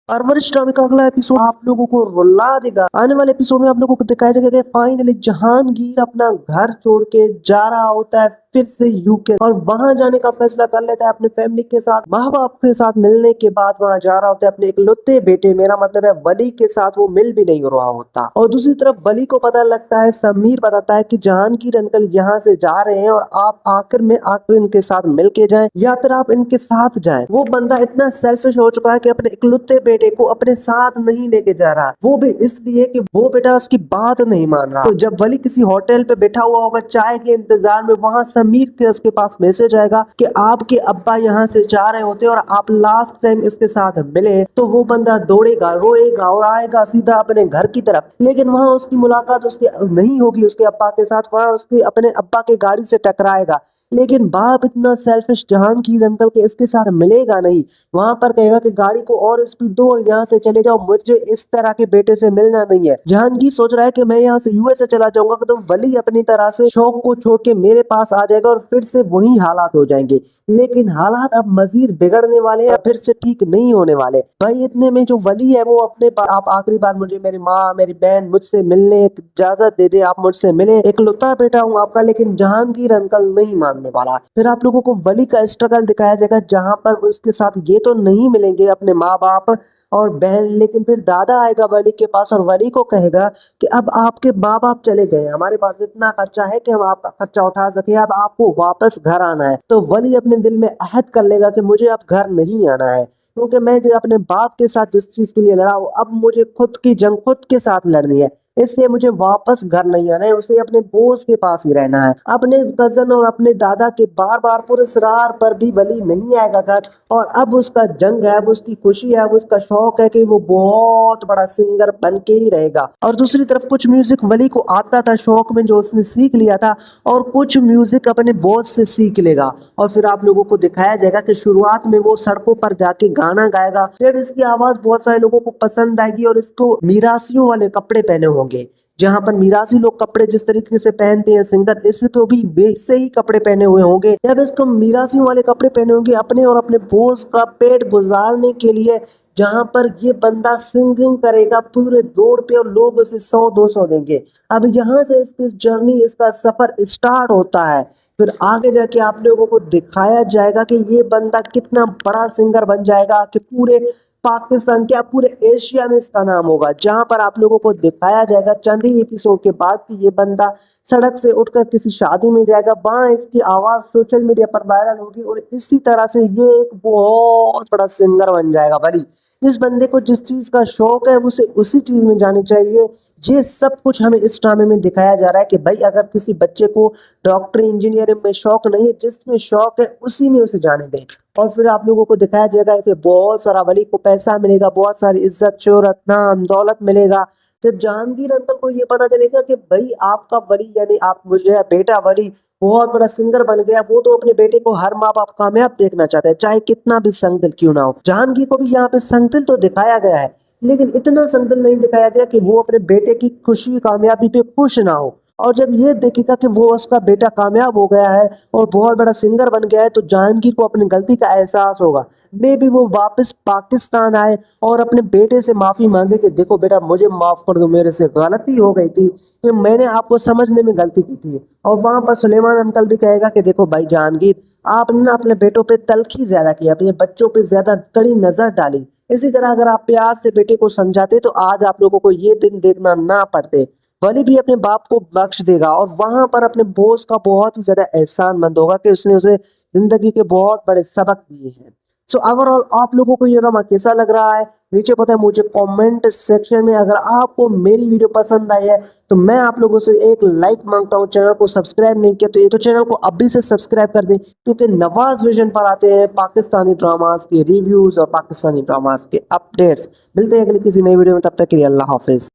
परवरिश ड्रामे का अगला एपिसोड आप लोगों को रुला देगा। आने वाले एपिसोड में आप लोगों को दिखाया जाएगा कि फाइनली जहांगीर अपना घर छोड़ के जा रहा होता है फिर से यूके, और वहां जाने का फैसला कर लेता है अपने फैमिली के साथ, माँ बाप के साथ मिलने के बाद वहां जा रहा होता है अपने इकलौते बेटे, मेरा मतलब है वली के साथ वो मिल भी नहीं रहा होता। और दूसरी तरफ वली को पता लगता है, समीर बताता है कि जहांगीर अंकल यहाँ से जा रहे हैं और आप आकर इनके साथ मिल के जाए या फिर आप इनके साथ जाए। वो बंदा इतना सेल्फिश हो चुका है कि अपने इकलौते बेटे को अपने साथ नहीं लेके जा रहा, वो भी इसलिए कि वो बेटा उसकी बात नहीं मान रहा। तो जब वली किसी होटल पे बैठा हुआ होगा चाय के इंतजार में, वहां समीर के उसके पास मैसेज आएगा कि आपके अब्बा यहाँ से जा रहे होते और आप लास्ट टाइम इसके साथ मिले, तो वो बंदा दौड़ेगा रोएगा और आएगा सीधा अपने घर की तरफ। लेकिन वहां उसकी मुलाकात उसके नहीं होगी उसके अब्बा के साथ, वहां उसके अपने अब्बा के गाड़ी से टकराएगा। लेकिन बाप इतना सेल्फिश जहांगीर अंकल के इसके साथ मिलेगा नहीं, वहां पर कहेगा कि गाड़ी को और स्पीड दो और यहाँ से चले जाओ, मुझे इस तरह के बेटे से मिलना नहीं है। जहांगीर सोच रहा है कि मैं यहाँ से यूएसए चला जाऊंगा तो वली अपनी तरह से शौक को छोड़ के मेरे पास आ जाएगा और फिर से वही हालात हो जाएंगे। लेकिन हालात अब मजीद बिगड़ने वाले हैं, फिर से ठीक नहीं होने वाले। भाई इतने में जो वली है वो अपने आप आखिरी बार मुझे मेरी माँ मेरी बहन मुझसे मिलने इजाजत दे दे, आप मुझसे मिले, एक लुत्ता बेटा हूँ आपका। लेकिन जहांगीर अंकल नहीं मानने वाला। फिर आप लोगों को वली का स्ट्रगल दिखाया जाएगा जहां पर उसके साथ ये तो नहीं मिलेंगे अपने माँ बाप और बहन, लेकिन फिर दादा आएगा वली के पास और वली को कहेगा कि अब आपके माँ बाप चले गए, हमारे पास इतना खर्चा है कि हम आपका खर्चा उठा सके, अब आपको वापस घर आना है। तो वली अपने दिल में अहद कर लेगा कि मुझे अब घर नहीं आना है, क्योंकि मैं जो अपने बाप के साथ जिस चीज के लिए लड़ा हूँ अब मुझे खुद की जंग खुद के साथ लड़नी है, इसलिए मुझे वापस घर नहीं आना है, उसे अपने बोस के पास ही रहना है। अपने कजन और अपने दादा के बार बार पुरस्कार पर भी वली नहीं आएगा घर, और अब उसका जंग है, अब उसकी खुशी है, अब उसका शौक है कि वो बहुत बड़ा सिंगर बन के ही रहेगा। और दूसरी तरफ कुछ म्यूजिक वली को आता था शौक में जो उसने सीख लिया था, और कुछ म्यूजिक अपने बॉस से सीख लेगा। और फिर आप लोगों को दिखाया जाएगा कि शुरुआत में वो सड़कों पर जाके गाना गाएगा, फिर इसकी आवाज बहुत सारे लोगों को पसंद आएगी और इसको मीरासियों वाले कपड़े पहने होंगे, जहां पर मीरासी लोग कपड़े जिस तरीके से पहनते हैं सिंगर, इसको भी वैसे ही कपड़े पहने हुए होंगे। जब इसको मीरासियों वाले कपड़े पहने होंगे अपने और अपने बॉस का पेट गुजारने के लिए, जहां पर ये बंदा सिंगिंग करेगा पूरे रोड पे और लोग उसे 100-200 देंगे। अब यहाँ से इसकी जर्नी इसका सफर स्टार्ट होता है। फिर आगे जाके आप लोगों को दिखाया जाएगा कि ये बंदा कितना बड़ा सिंगर बन जाएगा कि पूरे पाकिस्तान क्या पूरे एशिया में इसका नाम होगा। जहां पर आप लोगों को दिखाया जाएगा चंद ही एपिसोड के बाद कि ये बंदा सड़क से उठकर किसी शादी में जाएगा, वहां इसकी आवाज सोशल मीडिया पर वायरल होगी और इसी तरह से ये एक बहुत बड़ा सिंगर बन जाएगा। भली जिस बंदे को जिस चीज का शौक है उसे उसी चीज में जानी चाहिए। ये सब कुछ हमें इस ड्रामे में दिखाया जा रहा है कि भाई अगर किसी बच्चे को डॉक्टरी इंजीनियरिंग में शौक नहीं है, जिसमें शौक है उसी में उसे जाने दें। और फिर आप लोगों को दिखाया जाएगा इसे बहुत सारा वली को पैसा मिलेगा, बहुत सारी इज्जत शोहरत नाम दौलत मिलेगा। जब जहांगीर अंकल को ये पता चलेगा कि भाई आपका वली यानी आप मुझे बेटा वली बहुत बड़ा सिंगर बन गया, वो तो अपने बेटे को हर माँ बाप कामयाब देखना चाहता है चाहे कितना भी संगदिल क्यों ना हो। जहांगीर को भी यहाँ पे संगदिल तो दिखाया गया है, लेकिन इतना संगदिल नहीं दिखाया गया कि वो अपने बेटे की खुशी कामयाबी पे खुश ना हो। और जब ये देखेगा कि वो उसका बेटा कामयाब हो गया है और बहुत बड़ा सिंगर बन गया है, तो जहांगीर को अपनी गलती का एहसास होगा। मे भी वो वापस पाकिस्तान आए और अपने बेटे से माफी मांगे कि देखो बेटा मुझे माफ कर दो, मेरे से गलती हो गई थी कि मैंने आपको समझने में गलती की थी। और वहां पर सुलेमान अंकल भी कहेगा कि देखो भाई जहांगीर, आपने ना अपने बेटों पे तलखी ज्यादा की, अपने बच्चों पे ज्यादा कड़ी नजर डाली। इसी तरह अगर आप प्यार से बेटे को समझाते तो आज आप लोगों को ये दिन देखना ना पड़ते। वली भी अपने बाप को बख्श देगा और वहां पर अपने बॉस का बहुत ही ज्यादा एहसानमंद होगा कि उसने उसे जिंदगी के बहुत बड़े सबक दिए हैं। सो ओवरऑल आप लोगों को ये ड्रामा कैसा लग रहा है नीचे पता है मुझे कमेंट सेक्शन में। अगर आपको मेरी वीडियो पसंद आई है तो मैं आप लोगों से एक लाइक मांगता हूँ। चैनल को सब्सक्राइब नहीं किया तो ये तो चैनल को अभी से सब्सक्राइब कर दें, क्योंकि नवाज विजन पर आते हैं पाकिस्तानी ड्रामास के रिव्यूज और पाकिस्तानी ड्रामास के अपडेट्स। मिलते हैं अगली किसी नई वीडियो में, तब तक के लिए अल्लाह हाफिज।